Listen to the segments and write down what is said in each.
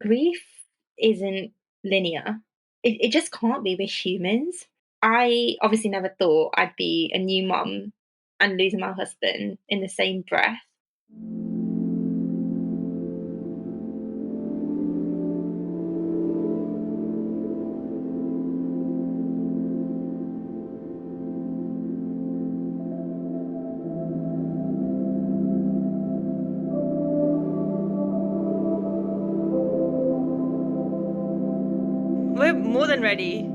Grief isn't linear. It just can't be. We're humans. I obviously never thought I'd be a new mum and losing my husband in the same breath. We're more than ready.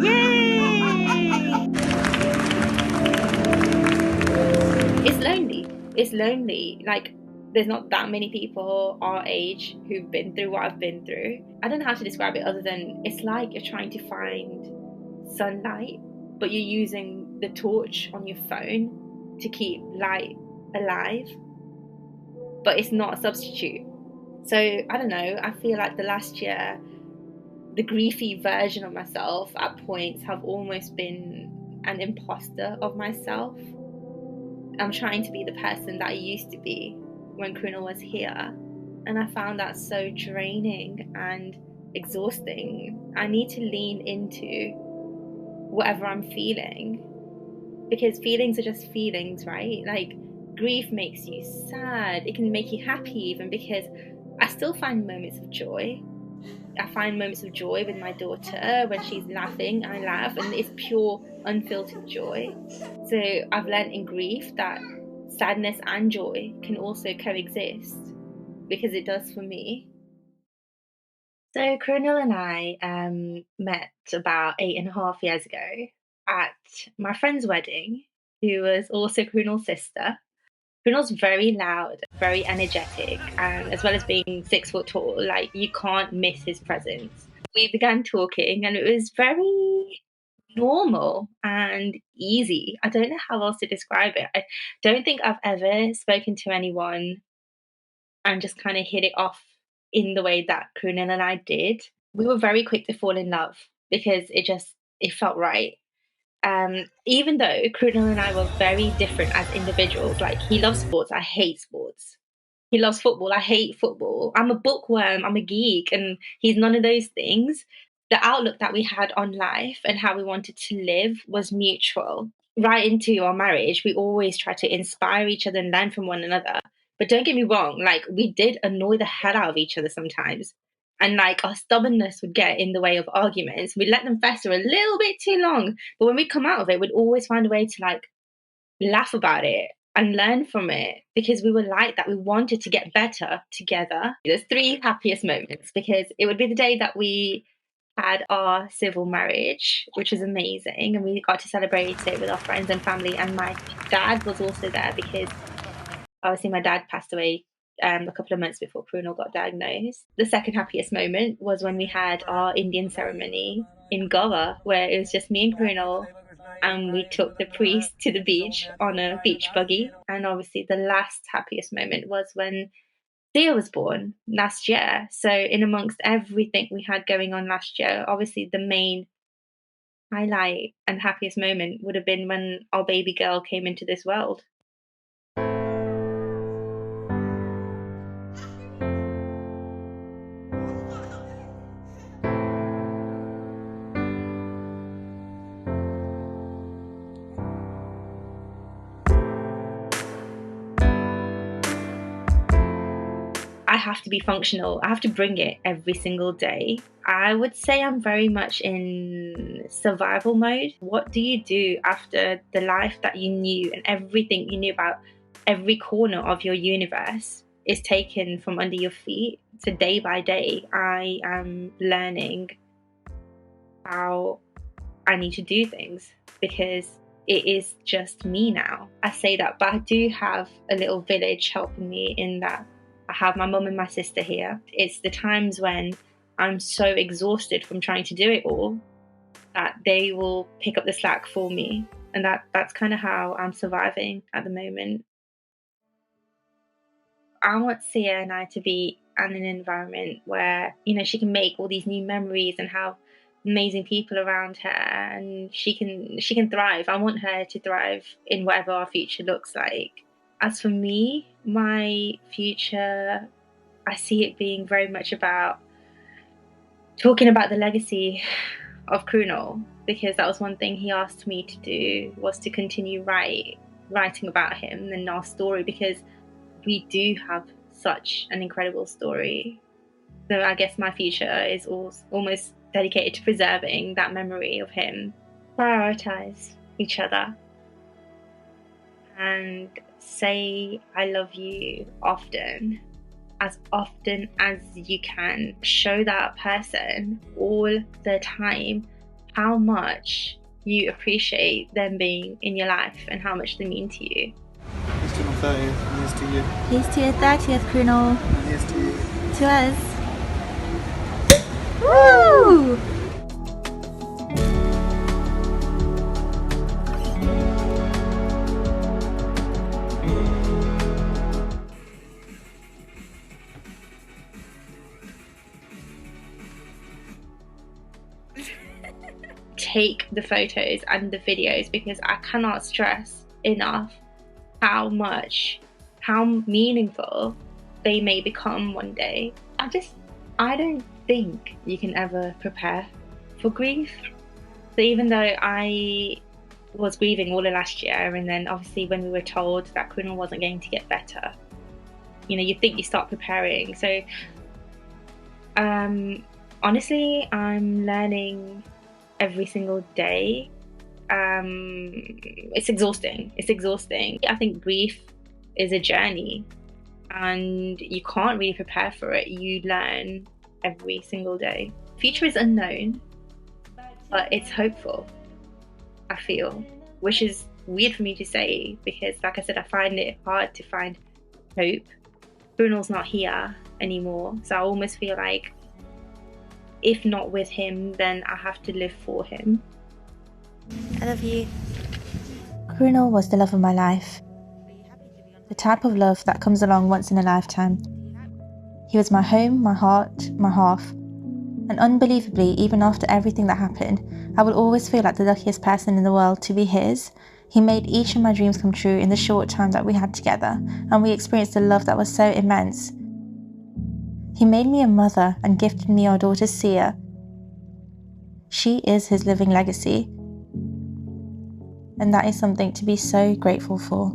Yay! It's lonely. It's lonely. Like, there's not that many people our age who've been through what I've been through. I don't know how to describe it other than it's like you're trying to find sunlight, but you're using the torch on your phone to keep light alive, but it's not a substitute. So I don't know. I feel like the last year, the griefy version of myself at points have almost been an imposter of myself. I'm trying to be the person that I used to be when Krunal was here. And I found that so draining and exhausting. I need to lean into whatever I'm feeling because feelings are just feelings, right? Like, grief makes you sad, it can make you happy, even because I still find moments of joy. I find moments of joy with my daughter when she's laughing. I laugh, and it's pure, unfiltered joy. So I've learned in grief that sadness and joy can also coexist because it does for me. So Krunal and I met about 8.5 years ago at my friend's wedding, who was also Krunal's sister. Krunal's very loud, very energetic, and as well as being 6 foot tall, like you can't miss his presence. We began talking, and it was very normal and easy. I don't know how else to describe it. I don't think I've ever spoken to anyone and just kind of hit it off in the way that Krunal and I did. We were very quick to fall in love because it felt right. Even though Krunal and I were very different as individuals, like he loves sports, I hate sports. He loves football, I hate football. I'm a bookworm, I'm a geek, and he's none of those things. The outlook that we had on life and how we wanted to live was mutual. Right into our marriage, we always try to inspire each other and learn from one another. But don't get me wrong, like we did annoy the hell out of each other sometimes. And like our stubbornness would get in the way of arguments. We'd let them fester a little bit too long. But when we come out of it, we'd always find a way to like laugh about it and learn from it because we were like that. We wanted to get better together. There's three happiest moments because it would be the day that we had our civil marriage, which was amazing, and we got to celebrate it with our friends and family. And my dad was also there because obviously my dad passed away a couple of months before Krunal got diagnosed. The second happiest moment was when we had our Indian ceremony in Goa, where it was just me and Krunal, and we took the priest to the beach on a beach buggy. And obviously, the last happiest moment was when Thea was born last year. So, in amongst everything we had going on last year, obviously, the main highlight and happiest moment would have been when our baby girl came into this world. I have to be functional. I have to bring it every single day. I would say I'm very much in survival mode. What do you do after the life that you knew and everything you knew about every corner of your universe is taken from under your feet? So day by day, I am learning how I need to do things because it is just me now. I say that, but I do have a little village helping me in that I have my mum and my sister here. It's the times when I'm so exhausted from trying to do it all that they will pick up the slack for me. And that's kind of how I'm surviving at the moment. I want Sia and I to be in an environment where, she can make all these new memories and have amazing people around her, and she can thrive. I want her to thrive in whatever our future looks like. As for me, my future I see it being very much about talking about the legacy of Krunal, because that was one thing he asked me to do, was to continue writing about him and our story, because we do have such an incredible story. So I guess my future is almost dedicated to preserving that memory of him. Prioritize each other and say I love you often as you can. Show that person all the time how much you appreciate them being in your life and how much they mean to you. Here's to your 30th, and here's to you. Here's to your 30th, Krunal. And here's to you. To us. Woo! Take the photos and the videos, because I cannot stress enough how meaningful they may become one day. I don't think you can ever prepare for grief. So even though I was grieving all of last year, and then obviously when we were told that Krunal wasn't going to get better, you think you start preparing. So honestly, I'm learning every single day. It's exhausting. I think grief is a journey, and you can't really prepare for it. You learn every single day. Future is unknown, but it's hopeful, I feel, which is weird for me to say, because like I said, I find it hard to find hope. Krunal's not here anymore, so I almost feel like if not with him, then I have to live for him. I love you. Krunal was the love of my life. The type of love that comes along once in a lifetime. He was my home, my heart, my half. And unbelievably, even after everything that happened, I will always feel like the luckiest person in the world to be his. He made each of my dreams come true in the short time that we had together, and we experienced a love that was so immense. He made me a mother and gifted me our daughter Sia. She is his living legacy, and that is something to be so grateful for.